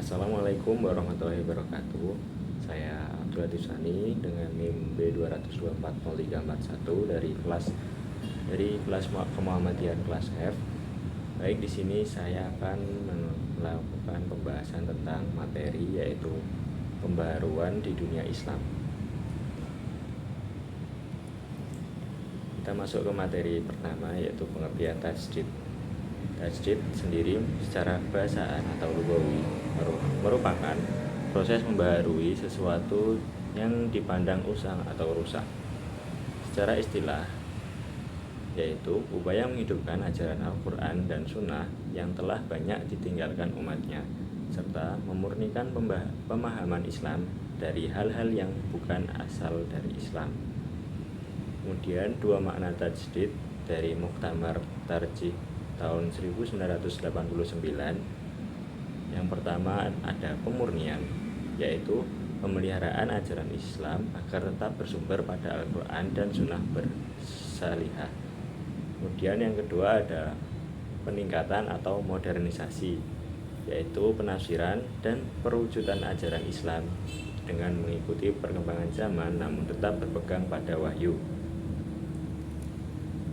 Assalamualaikum warahmatullahi wabarakatuh. Saya Abdul Latif Sani dengan NIM B2240341 dari kelas Kemuhammadiyah kelas F. Baik, di sini saya akan melakukan pembahasan tentang materi yaitu pembaharuan di dunia Islam. Kita masuk ke materi pertama yaitu pengertian tajdid. Tajdid sendiri secara bahasaan atau lugawi merupakan proses membaharui sesuatu yang dipandang usang atau rusak. Secara istilah yaitu upaya menghidupkan ajaran Al-Quran dan Sunnah yang telah banyak ditinggalkan umatnya, serta memurnikan pemahaman Islam dari hal-hal yang bukan asal dari Islam. Kemudian dua makna tajdid dari Muktamar Tarjih tahun 1989. Yang pertama ada pemurnian, yaitu pemeliharaan ajaran Islam agar tetap bersumber pada Al-Quran dan Sunnah bersalihah. Kemudian yang kedua ada peningkatan atau modernisasi, yaitu penafsiran dan perwujudan ajaran Islam dengan mengikuti perkembangan zaman namun tetap berpegang pada wahyu.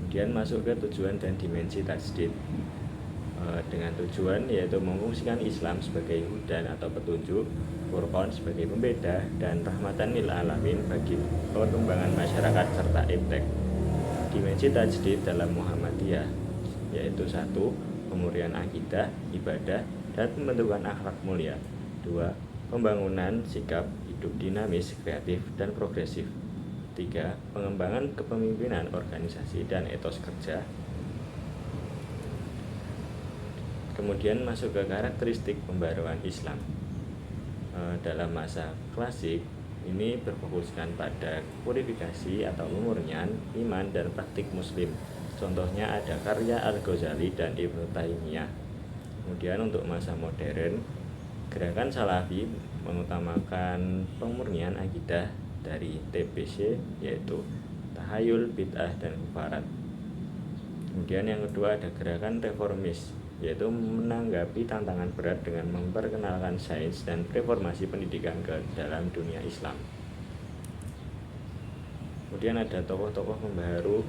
Kemudian masuk ke tujuan dan dimensi tajdid, dengan tujuan yaitu memfungsikan Islam sebagai hudan atau petunjuk, Furqan sebagai pembeda, dan rahmatan lil alamin bagi perkembangan masyarakat serta impact. Dimensi tajdid dalam Muhammadiyah yaitu 1. Pemurnian akidah, ibadah, dan pembentukan akhlak mulia. 2. Pembangunan sikap hidup dinamis, kreatif, dan progresif. 3. Pengembangan kepemimpinan organisasi dan etos kerja. Kemudian masuk ke karakteristik pembaharuan Islam. Dalam masa klasik ini berfokuskan pada purifikasi atau pemurnian iman dan praktik muslim. Contohnya ada karya Al-Ghazali dan Ibnu Taimiyah. Kemudian untuk masa modern, gerakan Salafi mengutamakan pemurnian akidah dari TBC yaitu tahayul, bid'ah, dan kufarat. Kemudian yang kedua ada gerakan reformis, yaitu menanggapi tantangan berat dengan memperkenalkan sains dan reformasi pendidikan ke dalam dunia Islam. Kemudian ada tokoh-tokoh pembaharu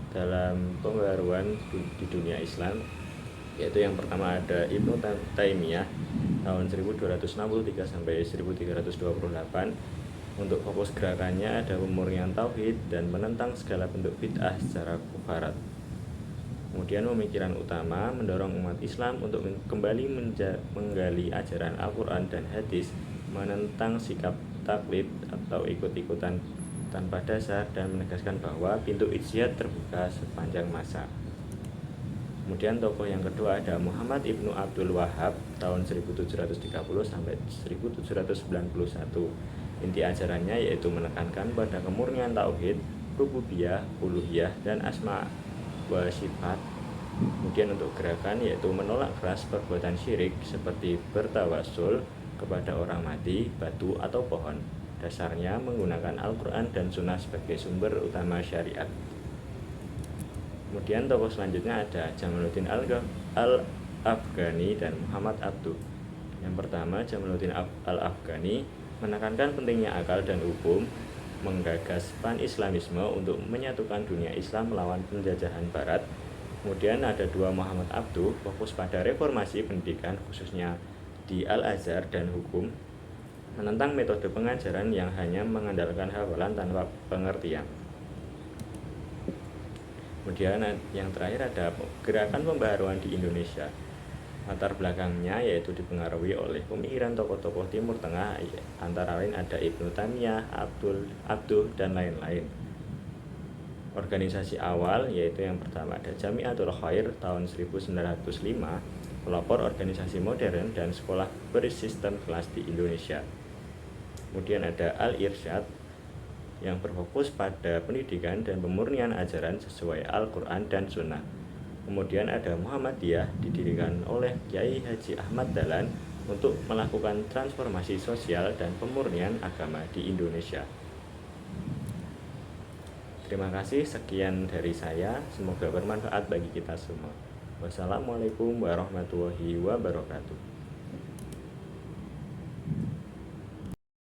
dalam pembaharuan di dunia Islam, yaitu yang pertama ada Ibnu Taimiyah tahun 1263 sampai 1328. Untuk fokus gerakannya ada pemurnian tauhid dan menentang segala bentuk bid'ah secara kufarat. Kemudian pemikiran utama mendorong umat Islam untuk kembali menggali ajaran Al-Quran dan hadis, menentang sikap taklid atau ikut-ikutan tanpa dasar, dan menegaskan bahwa pintu ijtihad terbuka sepanjang masa. Kemudian tokoh yang kedua ada Muhammad Ibnu Abdul Wahhab tahun 1730 sampai 1791. Inti ajarannya yaitu menekankan pada kemurnian tauhid, rububiyah, uluhiyah, dan asma wa sifat. Kemudian untuk gerakan yaitu menolak keras perbuatan syirik seperti bertawasul kepada orang mati, batu, atau pohon. Dasarnya menggunakan Al-Quran dan Sunnah sebagai sumber utama syariat. Kemudian tokoh selanjutnya ada Jamaluddin Al-Afghani dan Muhammad Abduh. Yang pertama, Jamaluddin Al-Afghani menekankan pentingnya akal dan hukum, menggagas pan-islamisme untuk menyatukan dunia Islam melawan penjajahan barat. Kemudian ada dua, Muhammad Abduh, fokus pada reformasi pendidikan khususnya di Al-Azhar dan hukum, menentang metode pengajaran yang hanya mengandalkan hafalan tanpa pengertian. Kemudian yang terakhir ada gerakan pembaharuan di Indonesia. Latar belakangnya yaitu dipengaruhi oleh pemikiran tokoh-tokoh Timur Tengah, antara lain ada Ibnu Taimiyah, Abduh, dan lain-lain. Organisasi awal yaitu yang pertama ada Jamiatul Khair tahun 1905, pelopor organisasi modern dan sekolah bersistem kelas di Indonesia. Kemudian ada Al-Irsyad yang berfokus pada pendidikan dan pemurnian ajaran sesuai Al-Quran dan Sunnah. Kemudian ada Muhammadiyah, didirikan oleh Kiai Haji Ahmad Dahlan untuk melakukan transformasi sosial dan pemurnian agama di Indonesia. Terima kasih, sekian dari saya. Semoga bermanfaat bagi kita semua. Wassalamualaikum warahmatullahi wabarakatuh.